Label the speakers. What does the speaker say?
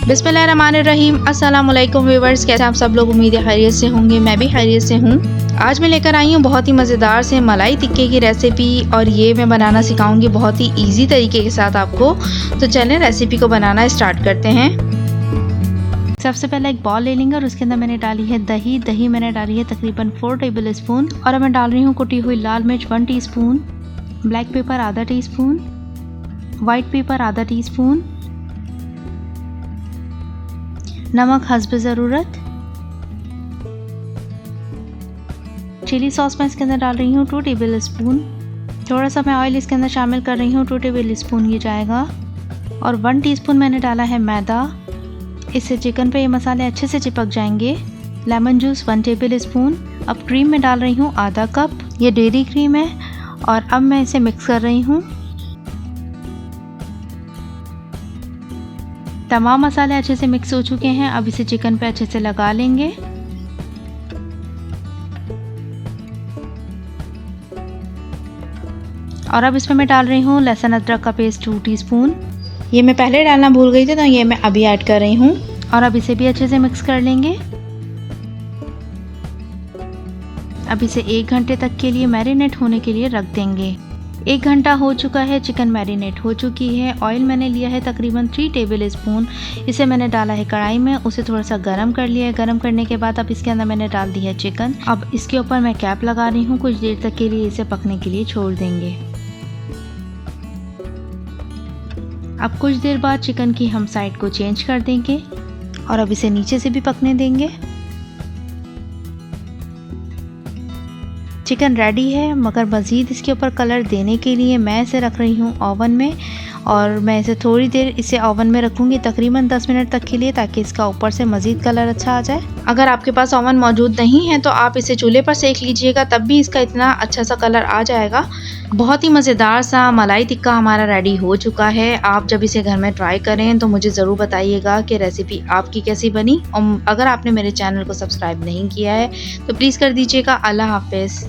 Speaker 1: बिस्मिल्लाहिर्रहमानिर्रहीम। अस्सलाम वालेकुम व्यूअर्स, कैसे आप सब लोग? उम्मीद है खैरियत से होंगे। मैं भी खैरियत से हूँ। आज मैं लेकर आई हूँ बहुत ही मज़ेदार से मलाई टिक्के की रेसिपी, और ये मैं बनाना सिखाऊंगी बहुत ही इजी तरीके के साथ आपको। तो चलें रेसिपी को बनाना स्टार्ट करते हैं। सबसे पहले एक बॉल ले लेंगे और उसके अंदर मैंने डाली है दही मैंने डाली है तकरीबन 4 टेबल स्पून। और अब मैं डाल रही हूँ कुटी हुई लाल मिर्च 1 टीस्पून, ब्लैक पेपर आधा टीस्पून, वाइट पेपर आधा टीस्पून, नमक हस्ब ज़रूरत, चिली सॉस मैं इसके अंदर डाल रही हूँ 2 टेबल स्पून। थोड़ा सा मैं ऑयल इसके अंदर शामिल कर रही हूँ, 2 टेबल स्पून ये जाएगा। और 1 टीस्पून मैंने डाला है मैदा, इससे चिकन पे ये मसाले अच्छे से चिपक जाएंगे। Lemon juice 1 table spoon. अब क्रीम में डाल रही हूँ आधा कप, ये डेयरी क्रीम है। और अब मैं इसे मिक्स कर रही हूँ। तमाम मसाले अच्छे से मिक्स हो चुके हैं। अब इसे चिकन पे अच्छे से लगा लेंगे। और अब इसमें मैं डाल रही हूँ लहसुन अदरक का पेस्ट 2 टीस्पून। ये मैं पहले डालना भूल गई थी, तो ये मैं अभी ऐड कर रही हूँ। और अब इसे भी अच्छे से मिक्स कर लेंगे। अब इसे 1 घंटे तक के लिए मैरिनेट होने के लिए रख देंगे। 1 घंटा हो चुका है, चिकन मैरिनेट हो चुकी है। ऑयल मैंने लिया है तकरीबन 3 टेबल स्पून। इसे मैंने डाला है कढ़ाई में, उसे थोड़ा सा गरम कर लिया है। गरम करने के बाद अब इसके अंदर मैंने डाल दी है चिकन। अब इसके ऊपर मैं कैप लगा रही हूँ, कुछ देर तक के लिए इसे पकने के लिए छोड़ देंगे। अब कुछ देर बाद चिकन की हम साइड को चेंज कर देंगे और अब इसे नीचे से भी पकने देंगे। चिकन रेडी है, मगर मज़ीद इसके ऊपर कलर देने के लिए मैं इसे रख रही हूँ ओवन में। और मैं इसे थोड़ी देर इसे ओवन में रखूँगी, तकरीबन 10 मिनट तक के लिए, ताकि इसका ऊपर से मज़ीद कलर अच्छा आ जाए। अगर आपके पास ओवन मौजूद नहीं है तो आप इसे चूल्हे पर सेक लीजिएगा, तब भी इसका इतना अच्छा सा कलर आ जाएगा। बहुत ही मज़ेदार सा मलाई टिक्का हमारा रेडी हो चुका है। आप जब इसे घर में ट्राई करें तो मुझे ज़रूर बताइएगा कि रेसिपी आपकी कैसी बनी। और अगर आपने मेरे चैनल को सब्सक्राइब नहीं किया है तो प्लीज़ कर दीजिएगा। अल्लाह हाफ़िज़।